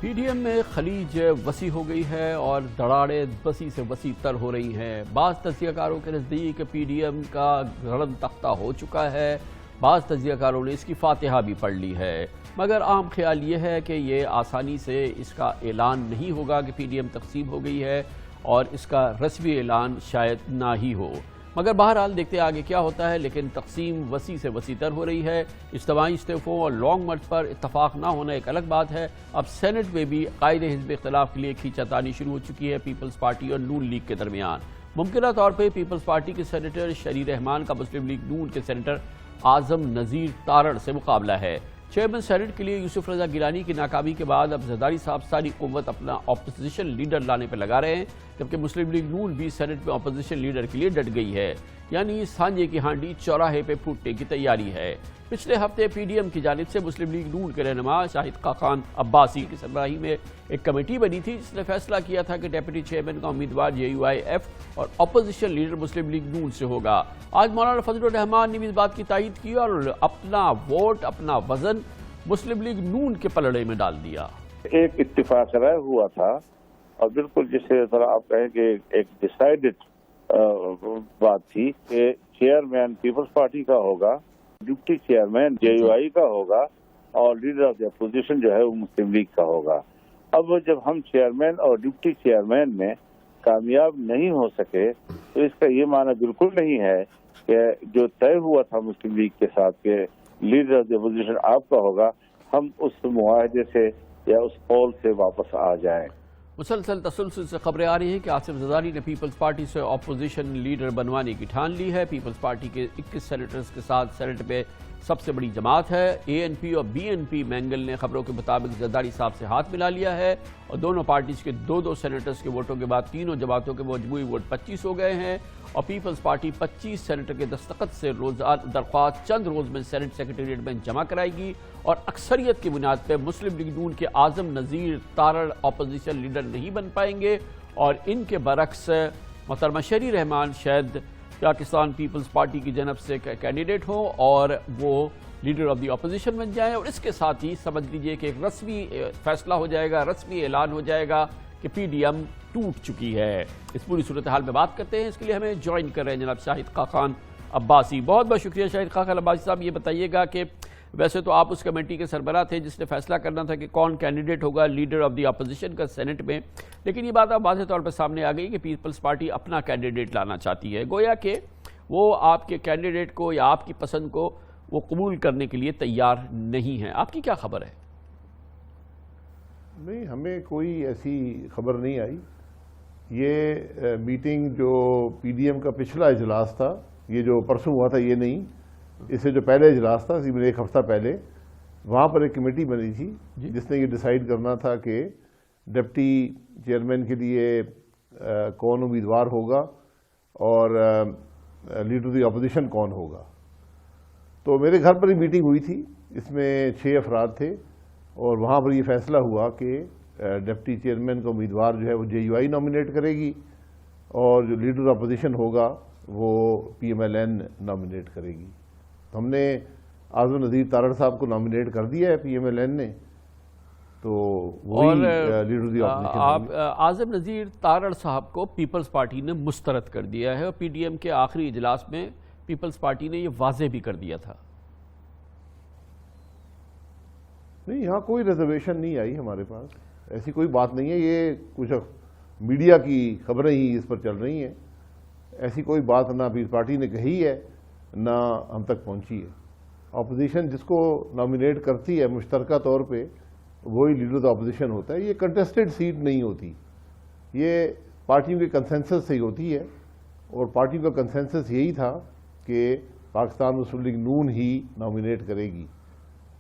P D M میں خلیج وسیع ہو گئی ہے اور دراڑیں وسیع سے وسیع تر ہو رہی ہیں۔ بعض تجزیہ کاروں کے نزدیک پی ڈی ایم کا گڑھن تختہ ہو چکا ہے، بعض تجزیہ کاروں نے اس کی فاتحہ بھی پڑھ لی ہے، مگر عام خیال یہ ہے کہ یہ آسانی سے اس کا اعلان نہیں ہوگا کہ پی ڈی ایم تقسیم ہو گئی ہے اور اس کا رسمی اعلان شاید نہ ہی ہو، مگر بہرحال دیکھتے آگے کیا ہوتا ہے۔ لیکن تقسیم وسیع سے وسیع تر ہو رہی ہے۔ اجتماعی استعفوں اور لانگ مارچ پر اتفاق نہ ہونا ایک الگ بات ہے۔ اب سینٹ میں بھی قائد حزب اختلاف کے لیے کھینچاتانی شروع ہو چکی ہے پیپلز پارٹی اور نون لیگ کے درمیان۔ ممکنہ طور پہ پیپلز پارٹی کے سینیٹر شری رحمان کا مسلم لیگ نون کے سینیٹر اعظم نذیر تارڑ سے مقابلہ ہے۔ چیئرمین سینٹ کے لیے یوسف رضا گیلانی کی ناکامی کے بعد اب زرداری صاحب ساری قوت اپنا اپوزیشن لیڈر لانے پہ لگا رہے ہیں، جبکہ مسلم لیگ نون بھی سینٹ میں اپوزیشن لیڈر کے لیے ڈٹ گئی ہے، یعنی سانجے کی ہانڈی چوراہے پہ پھوٹنے کی تیاری ہے۔ پچھلے ہفتے پی ڈی ایم کی جانب سے مسلم لیگ نون کے رہنما شاہد خاقان عباسی کی سربراہی میں ایک کمیٹی بنی تھی جس نے فیصلہ کیا تھا کہ ڈیپٹی چیئرمین کا امیدوار جے یو آئی ایف اور اپوزیشن لیڈر مسلم لیگ نون سے ہوگا۔ آج مولانا فضل الرحمان نے بھی اس بات کی تائید کی اور اپنا ووٹ، اپنا وزن مسلم لیگ نون کے پلڑے میں ڈال دیا۔ ایک اتفاق رائے ہوا تھا اور بالکل جسے ذرا آپ کہیں کہ ایک ڈیسائیڈڈ بات تھی کہ چیئرمین پیپلز پارٹی کا ہوگا، ڈپٹی چیئرمین جے یو آئی کا ہوگا اور لیڈر آف دی اپوزیشن جو ہے وہ مسلم لیگ کا ہوگا۔ اب جب ہم چیئرمین اور ڈپٹی چیئرمین میں کامیاب نہیں ہو سکے تو اس کا یہ معنی بالکل نہیں ہے کہ جو طے ہوا تھا مسلم لیگ کے ساتھ کہ لیڈر آف دی اپوزیشن آپ کا ہوگا، ہم اس معاہدے سے یا اس قول سے واپس آ جائیں۔ مسلسل تسلسل سے خبریں آ رہی ہیں کہ آصف زرداری نے پیپلز پارٹی سے اپوزیشن لیڈر بنوانے کی ٹھان لی ہے۔ پیپلز پارٹی کے 21 سینیٹرز کے ساتھ سینٹ میں سب سے بڑی جماعت ہے۔ اے این پی اور بی این پی مینگل نے خبروں کے مطابق زرداری صاحب سے ہاتھ ملا لیا ہے اور دونوں پارٹیز کے دو سینیٹرز کے ووٹوں کے بعد تینوں جماعتوں کے مجموعی ووٹ 25 ہو گئے ہیں اور پیپلز پارٹی 25 سینیٹر کے دستخط سے درخواست چند روز میں سینٹ سیکریٹریٹ میں جمع کرائے گی اور اکثریت کی بنیاد پہ مسلم لیگ نون کے اعظم نذیر تارڑ اپوزیشن لیڈر نہیں بن پائیں گے اور ان کے برعکس محترمہ شری رحمان شاید پاکستان پیپلز پارٹی کی جانب سے کینڈیڈیٹ ہوں اور وہ لیڈر آف دی اپوزیشن بن جائیں، اور اس کے ساتھ ہی سمجھ لیجئے کہ ایک رسمی فیصلہ ہو جائے گا، رسمی اعلان ہو جائے گا کہ پی ڈی ایم ٹوٹ چکی ہے۔ اس پوری صورتحال میں بات کرتے ہیں، اس کے لیے ہمیں جوائن کر رہے ہیں جناب شاہد خاقان عباسی۔ بہت بہت شکریہ شاہد خاقان عباسی صاحب۔ یہ بتائیے گا کہ ویسے تو آپ اس کمیٹی کے سربراہ تھے جس نے فیصلہ کرنا تھا کہ کون کینڈیڈیٹ ہوگا لیڈر آف دی اپوزیشن کا سینٹ میں، لیکن یہ بات اب واضح طور پر سامنے آ گئی کہ پیپلز پارٹی اپنا کینڈیڈیٹ لانا چاہتی ہے، گویا کہ وہ آپ کے کینڈیڈیٹ کو یا آپ کی پسند کو وہ قبول کرنے کے لیے تیار نہیں ہے۔ آپ کی کیا خبر ہے؟ نہیں، ہمیں کوئی ایسی خبر نہیں آئی۔ یہ میٹنگ جو پی ڈی ایم کا پچھلا اجلاس تھا، یہ جو پرسوں ہوا تھا یہ نہیں، اس سے جو پہلے اجلاس تھا تقریباً ایک ہفتہ پہلے، وہاں پر ایک کمیٹی بنی تھی جس نے یہ ڈیسائیڈ کرنا تھا کہ ڈپٹی چیئرمین کے لیے کون امیدوار ہوگا اور لیڈر دی اپوزیشن کون ہوگا۔ تو میرے گھر پر ہی میٹنگ ہوئی تھی، اس میں 6 افراد تھے اور وہاں پر یہ فیصلہ ہوا کہ ڈپٹی چیئرمین کا امیدوار جو ہے وہ جے یو آئی نامینیٹ کرے گی اور جو لیڈر اپوزیشن ہوگا وہ P M L N nominate کرے گی۔ ہم نے اعظم نذیر تارڑ صاحب کو نامینیٹ کر دیا ہے پی ایم ایل این نے، تو وہی لیڈر دی اپوزیشن۔ آپ اعظم نذیر تارڑ صاحب کو پیپلز پارٹی نے مسترد کر دیا ہے اور پی ڈی ایم کے آخری اجلاس میں پیپلز پارٹی نے یہ واضح بھی کر دیا تھا۔ نہیں، یہاں کوئی ریزرویشن نہیں آئی ہمارے پاس، ایسی کوئی بات نہیں ہے۔ یہ کچھ میڈیا کی خبریں ہی اس پر چل رہی ہیں، ایسی کوئی بات نہ پیپلز پارٹی نے کہی ہے نہ ہم تک پہنچی ہے۔ اپوزیشن جس کو نامینیٹ کرتی ہے مشترکہ طور پہ وہی لیڈر آف اپوزیشن ہوتا ہے۔ یہ کنٹیسٹڈ سیٹ نہیں ہوتی، یہ پارٹیوں کے کنسنسس سے ہی ہوتی ہے اور پارٹیوں کا کنسنسس یہی تھا کہ پاکستان مسلم لیگ نون ہی نامینیٹ کرے گی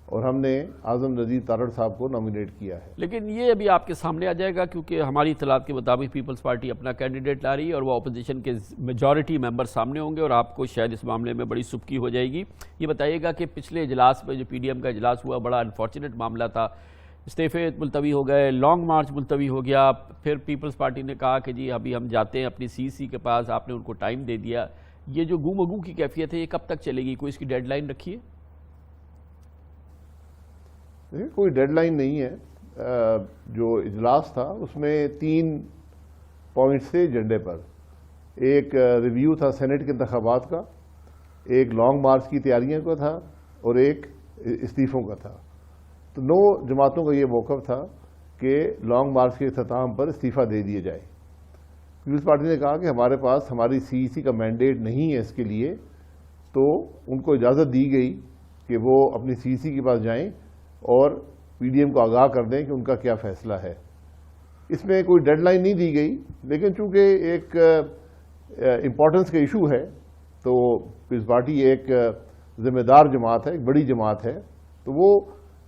اور ہم نے اعظم نذیر تارڑ صاحب کو نامینیٹ کیا ہے۔ لیکن یہ ابھی آپ کے سامنے آ جائے گا کیونکہ ہماری اطلاعات کے مطابق پیپلز پارٹی اپنا کینڈیڈیٹ لا رہی ہے اور وہ اپوزیشن کے میجورٹی ممبر سامنے ہوں گے اور آپ کو شاید اس معاملے میں بڑی سبکی ہو جائے گی۔ یہ بتائیے گا کہ پچھلے اجلاس میں جو پی ڈی ایم کا اجلاس ہوا بڑا انفارچونیٹ معاملہ تھا، استعفے ملتوی ہو گئے، لانگ مارچ ملتوی ہو گیا، پھر پیپلز پارٹی نے کہا کہ جی ابھی ہم جاتے ہیں اپنی سی کے پاس، آپ نے ان کو ٹائم دے دیا۔ یہ جو گو مگو کی کیفیت ہے یہ کب تک چلے گی؟ کوئی اس کی ڈیڈ لائن رکھی ہے؟ کوئی ڈیڈ لائن نہیں ہے، جو اجلاس تھا اس میں 3 پوائنٹس تھے ایجنڈے پر. ایک ریویو تھا سینٹ کے انتخابات کا، ایک لانگ مارچ کی تیاریوں کا تھا، اور ایک استعفوں کا تھا. تو 9 جماعتوں کا یہ موقف تھا کہ لانگ مارچ کے اختتام پر استعفیٰ دے دیے جائے. پیپلز پارٹی نے کہا کہ ہمارے پاس ہماری CEC کا مینڈیٹ نہیں ہے اس کے لیے، تو ان کو اجازت دی گئی کہ وہ اپنی CEC کے پاس جائیں اور PDM کو آگاہ کر دیں کہ ان کا کیا فیصلہ ہے. اس میں کوئی ڈیڈ لائن نہیں دی گئی، لیکن چونکہ ایک امپورٹنس کا ایشو ہے تو پیپلز پارٹی ایک ذمہ دار جماعت ہے، ایک بڑی جماعت ہے، تو وہ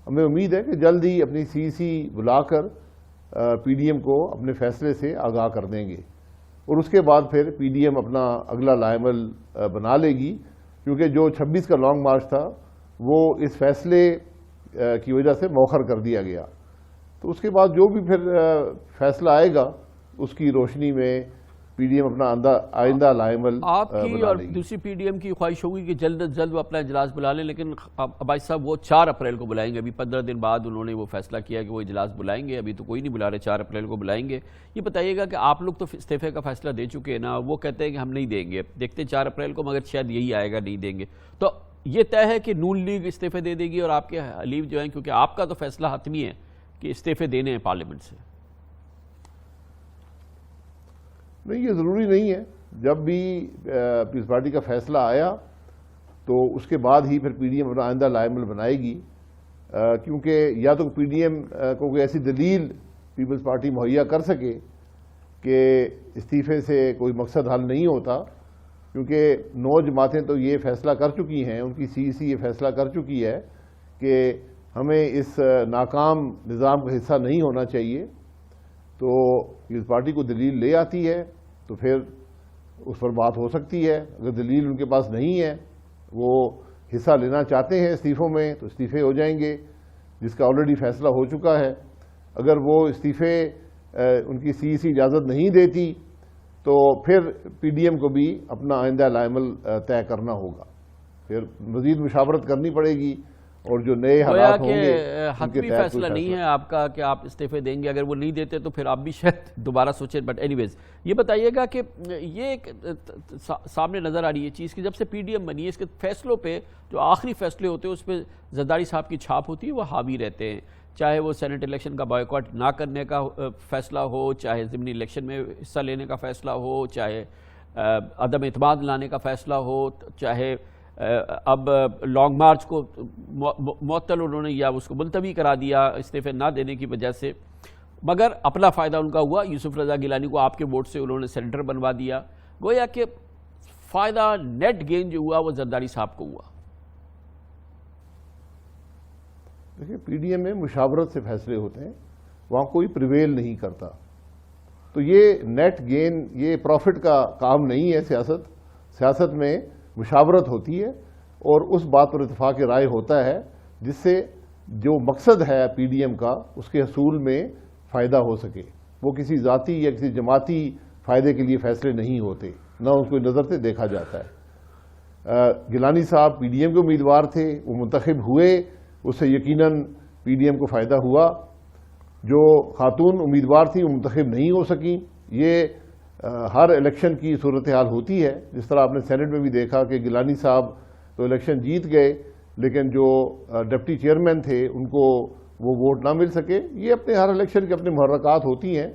ہمیں امید ہے کہ جلد ہی اپنی CEC بلا کر PDM کو اپنے فیصلے سے آگاہ کر دیں گے، اور اس کے بعد پھر PDM اپنا اگلا لائحہ بنا لے گی. کیونکہ جو 26 کا لانگ مارچ تھا وہ اس فیصلے کی وجہ سے مؤخر کر دیا گیا. تو اس کے بعد جو بھی پھر فیصلہ آئے گا اس کی روشنی میں PDM اپنا آئندہ لائحہ آپ کی بنا اور لے گی. دوسری PDM کی خواہش ہوگی کہ جلد از جلد وہ اپنا اجلاس بلا لیں، لیکن عباس صاحب وہ 4 اپریل کو بلائیں گے. ابھی 15 دن بعد انہوں نے وہ فیصلہ کیا کہ وہ اجلاس بلائیں گے. ابھی تو کوئی نہیں بلا رہے، 4 اپریل کو بلائیں گے. یہ بتائیے گا کہ آپ لوگ تو استعفے کا فیصلہ دے چکے ہیں نا، وہ کہتے ہیں کہ ہم نہیں دیں گے، دیکھتے ہیں 4 اپریل کو، مگر شاید یہی آئے گا نہیں دیں گے. تو یہ طے ہے کہ نون لیگ استعفے دے دے گی اور آپ کے حلیف جو ہیں، کیونکہ آپ کا تو فیصلہ حتمی ہے کہ استعفے دینے ہیں پارلیمنٹ سے. نہیں، یہ ضروری نہیں ہے. جب بھی پیپلز پارٹی کا فیصلہ آیا تو اس کے بعد ہی پھر PDM اپنا آئندہ لائحہ بنائے گی، کیونکہ یا تو PDM کو کوئی ایسی دلیل پیپلز پارٹی مہیا کر سکے کہ استعفے سے کوئی مقصد حل نہیں ہوتا، کیونکہ 9 جماعتیں تو یہ فیصلہ کر چکی ہیں، ان کی CEC یہ فیصلہ کر چکی ہے کہ ہمیں اس ناکام نظام کا حصہ نہیں ہونا چاہیے. تو پیپلز پارٹی کو دلیل لے آتی ہے تو پھر اس پر بات ہو سکتی ہے. اگر دلیل ان کے پاس نہیں ہے، وہ حصہ لینا چاہتے ہیں استعفوں میں، تو استعفے ہو جائیں گے، جس کا آلریڈی فیصلہ ہو چکا ہے. اگر وہ استعفے ان کی CEC اجازت نہیں دیتی تو پھر PDM کو بھی اپنا آئندہ لائحہ طے کرنا ہوگا، پھر مزید مشاورت کرنی پڑے گی، اور جو نئے حالات ہوں گے حتمی فیصلہ نہیں ہے آپ کا کہ آپ استعفے دیں گے. اگر وہ نہیں دیتے تو پھر آپ بھی شاید دوبارہ سوچیں. بٹ اینی ویز یہ بتائیے گا کہ یہ ایک سامنے نظر آ رہی ہے چیز کہ جب سے PDM بنی ہے، اس کے فیصلوں پہ جو آخری فیصلے ہوتے ہیں اس پہ زرداری صاحب کی چھاپ ہوتی ہے، وہ حاوی رہتے ہیں. چاہے وہ سینٹ الیکشن کا بائیکاٹ نہ کرنے کا فیصلہ ہو، چاہے ضمنی الیکشن میں حصہ لینے کا فیصلہ ہو، چاہے عدم اعتماد لانے کا فیصلہ ہو، چاہے اب لانگ مارچ کو معطل انہوں نے یا اس کو ملتوی کرا دیا استعفے نہ دینے کی وجہ سے، مگر اپنا فائدہ ان کا ہوا. یوسف رضا گیلانی کو آپ کے ووٹ سے انہوں نے سینیٹر بنوا دیا. گویا کہ فائدہ نیٹ گین جو ہوا وہ زرداری صاحب کو ہوا. دیکھیں، PDM میں مشاورت سے فیصلے ہوتے ہیں، وہاں کوئی پریویل نہیں کرتا. تو یہ نیٹ گین، یہ پروفٹ کا کام نہیں ہے. سیاست میں مشاورت ہوتی ہے اور اس بات پر اتفاق رائے ہوتا ہے جس سے جو مقصد ہے PDM کا اس کے حصول میں فائدہ ہو سکے. وہ کسی ذاتی یا کسی جماعتی فائدے کے لیے فیصلے نہیں ہوتے، نہ اس کو نظر سے دیکھا جاتا ہے. گیلانی صاحب PDM کے امیدوار تھے، وہ منتخب ہوئے، اس سے یقیناً PDM کو فائدہ ہوا. جو خاتون امیدوار تھی وہ منتخب نہیں ہو سکیں. یہ ہر الیکشن کی صورتحال ہوتی ہے. جس طرح آپ نے سینٹ میں بھی دیکھا کہ گیلانی صاحب تو الیکشن جیت گئے، لیکن جو ڈپٹی چیئرمین تھے ان کو وہ ووٹ نہ مل سکے. یہ اپنے ہر الیکشن کے اپنے محرکات ہوتی ہیں.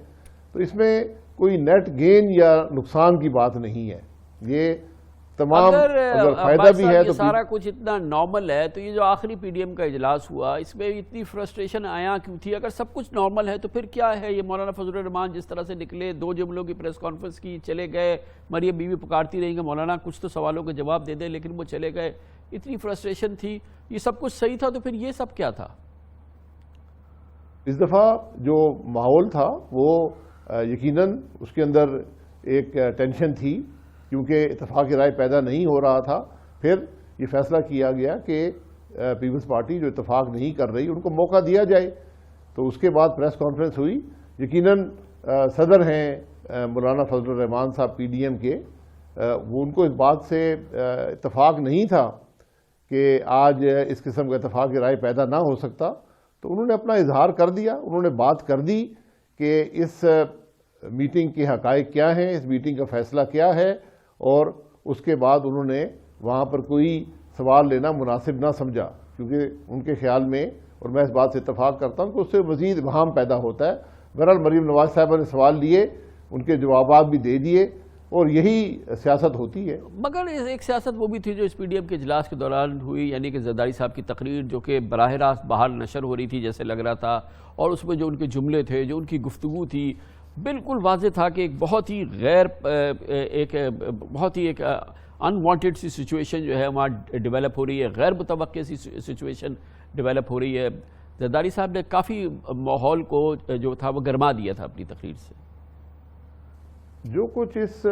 تو اس میں کوئی نیٹ گین یا نقصان کی بات نہیں ہے. یہ تمام اگر فائدہ بھی ہے تو سارا کچھ اتنا نارمل ہے، تو یہ جو آخری PDM کا اجلاس ہوا اس میں اتنی فرسٹریشن آیا کیوں تھی؟ اگر سب کچھ نارمل ہے تو پھر کیا ہے یہ مولانا فضل الرحمان جس طرح سے نکلے، 2 جملوں کی پریس کانفرنس کی، چلے گئے. مریم بیوی پکارتی رہیں گے مولانا کچھ تو سوالوں کے جواب دے دیں، لیکن وہ چلے گئے. اتنی فرسٹریشن تھی، یہ سب کچھ صحیح تھا، تو پھر یہ سب کیا تھا؟ اس دفعہ جو ماحول تھا وہ یقیناً اس کے اندر ایک ٹینشن تھی، کیونکہ اتفاق رائے پیدا نہیں ہو رہا تھا. پھر یہ فیصلہ کیا گیا کہ پیپلز پارٹی جو اتفاق نہیں کر رہی ان کو موقع دیا جائے. تو اس کے بعد پریس کانفرنس ہوئی. یقیناً صدر ہیں مولانا فضل الرحمان صاحب PDM کے، وہ ان کو اس بات سے اتفاق نہیں تھا کہ آج اس قسم کا اتفاق رائے پیدا نہ ہو سکتا. تو انہوں نے اپنا اظہار کر دیا، انہوں نے بات کر دی کہ اس میٹنگ کے حقائق کیا ہیں، اس میٹنگ کا فیصلہ کیا ہے، اور اس کے بعد انہوں نے وہاں پر کوئی سوال لینا مناسب نہ سمجھا، کیونکہ ان کے خیال میں، اور میں اس بات سے اتفاق کرتا ہوں، کہ اس سے مزید ابہام پیدا ہوتا ہے۔ بہرحال مریم نواز صاحبہ نے سوال لیے، ان کے جوابات بھی دے دیے، اور یہی سیاست ہوتی ہے۔ مگر ایک سیاست وہ بھی تھی جو اس پی ڈی ایم کے اجلاس کے دوران ہوئی، یعنی کہ زرداری صاحب کی تقریر جو کہ براہ راست باہر نشر ہو رہی تھی جیسے لگ رہا تھا، اور اس میں جو ان کے جملے تھے، جو ان کی گفتگو تھی، بالکل واضح تھا کہ ایک بہت ہی ایک انوانٹیڈ سی سچویشن جو ہے وہاں ڈیولپ ہو رہی ہے، غیر متوقع سی سچویشن ڈیولپ ہو رہی ہے۔ زرداری صاحب نے کافی ماحول کو جو تھا وہ گرما دیا تھا اپنی تقریر سے۔ جو کچھ اس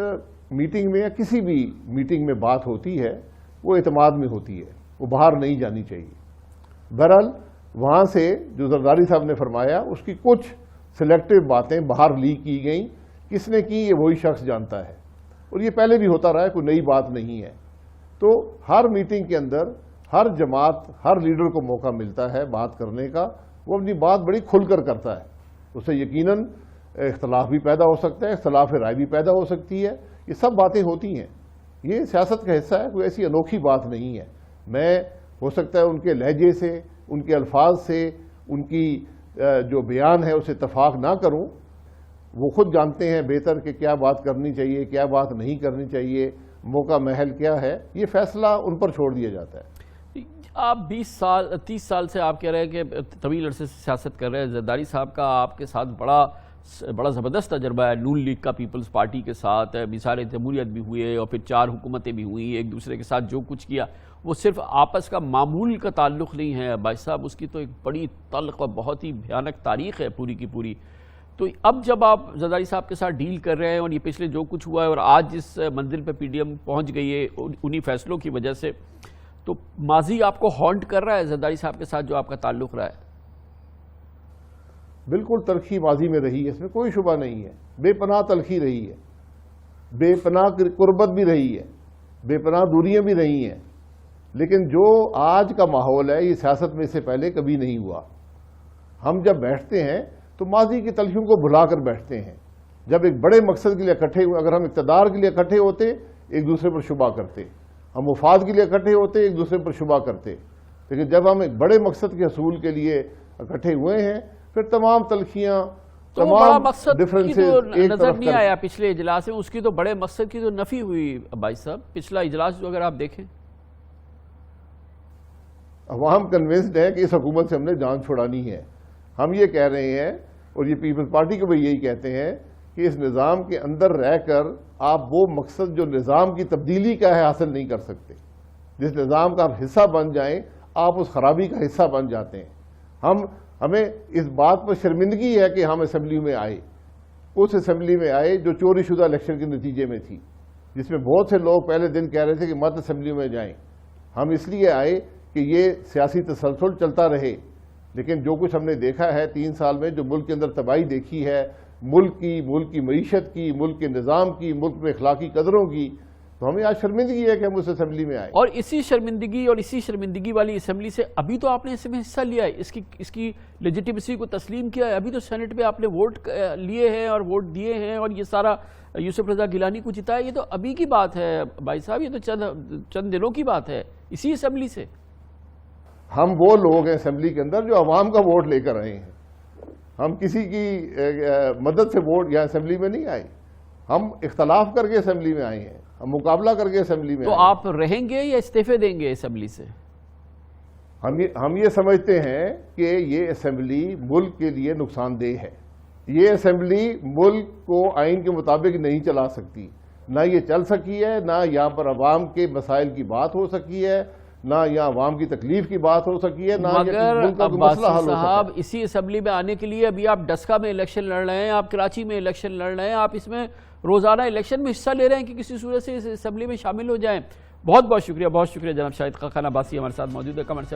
میٹنگ میں یا کسی بھی میٹنگ میں بات ہوتی ہے وہ اعتماد میں ہوتی ہے، وہ باہر نہیں جانی چاہیے۔ بہرحال وہاں سے جو زرداری صاحب نے فرمایا اس کی کچھ سلیکٹو باتیں باہر لیک کی گئیں، کس نے کی یہ وہی شخص جانتا ہے، اور یہ پہلے بھی ہوتا رہا ہے، کوئی نئی بات نہیں ہے۔ تو ہر میٹنگ کے اندر ہر جماعت، ہر لیڈر کو موقع ملتا ہے بات کرنے کا، وہ اپنی بات بڑی کھل کر کرتا ہے، اسے یقیناً اختلاف بھی پیدا ہو سکتا ہے، اختلاف رائے بھی پیدا ہو سکتی ہے، یہ سب باتیں ہوتی ہیں، یہ سیاست کا حصہ ہے، کوئی ایسی انوکھی بات نہیں ہے۔ میں ہو سکتا ہے ان کے لہجے سے، ان کے الفاظ سے، ان کی جو بیان ہے اسے اتفاق نہ کروں، وہ خود جانتے ہیں بہتر کہ کیا بات کرنی چاہیے، کیا بات نہیں کرنی چاہیے، موقع محل کیا ہے، یہ فیصلہ ان پر چھوڑ دیا جاتا ہے۔ آپ 30 سال سے آپ کہہ رہے ہیں کہ طویل عرصے سے سیاست کر رہے ہیں، زرداری صاحب کا آپ کے ساتھ بڑا زبردست تجربہ ہے، نون لیگ کا پیپلز پارٹی کے ساتھ مثال جمہوریت بھی ہوئے، اور پھر 4 حکومتیں بھی ہوئیں، ایک دوسرے کے ساتھ جو کچھ کیا وہ صرف آپس کا معمول کا تعلق نہیں ہے بھائی صاحب، اس کی تو ایک بڑی تلخ اور بہت ہی بھیانک تاریخ ہے پوری کی پوری۔ تو اب جب آپ زرداری صاحب کے ساتھ ڈیل کر رہے ہیں، اور یہ پچھلے جو کچھ ہوا ہے اور آج جس منزل پہ پی ڈی ایم پہنچ گئی ہے انہی فیصلوں کی وجہ سے، تو ماضی آپ کو ہانٹ کر رہا ہے زرداری صاحب کے ساتھ جو آپ کا تعلق رہا ہے؟ بالکل تلخی ماضی میں رہی ہے، اس میں کوئی شبہ نہیں ہے، بے پناہ تلخی رہی ہے، بے پناہ قربت بھی رہی ہے، بے پناہ دوریاں بھی رہی ہیں، لیکن جو آج کا ماحول ہے یہ سیاست میں اس سے پہلے کبھی نہیں ہوا۔ ہم جب بیٹھتے ہیں تو ماضی کی تلخیوں کو بھلا کر بیٹھتے ہیں، جب ایک بڑے مقصد کے لیے اکٹھے ہوئے، اگر ہم اقتدار کے لیے اکٹھے ہوتے ایک دوسرے پر شبہ کرتے، ہم مفاد کے لیے اکٹھے ہوتے ایک دوسرے پر شبہ کرتے، لیکن جب ہم ایک بڑے مقصد کے حصول کے لیے اکٹھے ہوئے ہیں پھر تمام تلخیاں، بڑا مقصد کی تو ایک نظر طرف نہیں آیا پچھلے اجلاس میں، اس کی تو بڑے مقصد کی تو نفی ہوئی بھائی صاحب، پچھلا اجلاس جو اگر آپ دیکھیں۔ عوام کنونسڈ ہے کہ اس حکومت سے ہم نے جان چھڑانی ہے، ہم یہ کہہ رہے ہیں، اور یہ پیپلز پارٹی کو بھی یہی کہتے ہیں کہ اس نظام کے اندر رہ کر آپ وہ مقصد جو نظام کی تبدیلی کا ہے حاصل نہیں کر سکتے۔ جس نظام کا آپ حصہ بن جائیں آپ اس خرابی کا حصہ بن جاتے ہیں۔ ہمیں اس بات پر شرمندگی ہے کہ ہم اسمبلی میں آئے، اس اسمبلی میں آئے جو چوری شدہ الیکشن کے نتیجے میں تھی، جس میں بہت سے لوگ پہلے دن کہہ رہے تھے کہ مت اسمبلی میں جائیں۔ ہم اس لیے آئے کہ یہ سیاسی تسلسل چلتا رہے، لیکن جو کچھ ہم نے دیکھا ہے 3 سال میں، جو ملک کے اندر تباہی دیکھی ہے، ملک کی معیشت کی، ملک کے نظام کی، ملک میں اخلاقی قدروں کی، تو ہمیں آج شرمندگی ہے کہ ہم اس اسمبلی میں آئے۔ اور اسی شرمندگی والی اسمبلی سے ابھی تو آپ نے اس میں حصہ لیا ہے، اس کی لیجیٹیمیسی کو تسلیم کیا ہے، ابھی تو سینٹ پہ آپ نے ووٹ لیے ہیں اور ووٹ دیے ہیں، اور یہ سارا یوسف رضا گیلانی کو جتایا، یہ تو ابھی کی بات ہے بھائی صاحب، یہ تو چند دنوں کی بات ہے اسی اسمبلی سے۔ ہم وہ لوگ ہیں اسمبلی کے اندر جو عوام کا ووٹ لے کر آئے ہیں، ہم کسی کی مدد سے ووٹ یہاں اسمبلی میں نہیں آئے، ہم اختلاف کر کے اسمبلی میں آئے ہیں، ہم مقابلہ کر کے اسمبلی میں آئے ہیں۔ تو آپ رہیں گے یا استعفے دیں گے اسمبلی سے؟ ہم یہ سمجھتے ہیں کہ یہ اسمبلی ملک کے لیے نقصان دہ ہے، یہ اسمبلی ملک کو آئین کے مطابق نہیں چلا سکتی، نہ یہ چل سکی ہے، نہ یہاں پر عوام کے مسائل کی بات ہو سکی ہے، نہ یہاں عوام کی تکلیف کی بات ہو سکی ہے، نہ ملک کا مسئلہ حل ہو سکا۔ صاحب اسی اسمبلی میں آنے کے لیے ابھی آپ ڈسکا میں الیکشن لڑ رہے ہیں، آپ کراچی میں الیکشن لڑ رہے ہیں، آپ اس میں روزانہ الیکشن میں حصہ لے رہے ہیں کہ کسی صورت سے اس اسمبلی میں شامل ہو جائیں۔ بہت بہت شکریہ جناب شاہد خاقان عباسی ہمارے ساتھ موجود ہے کمر سے۔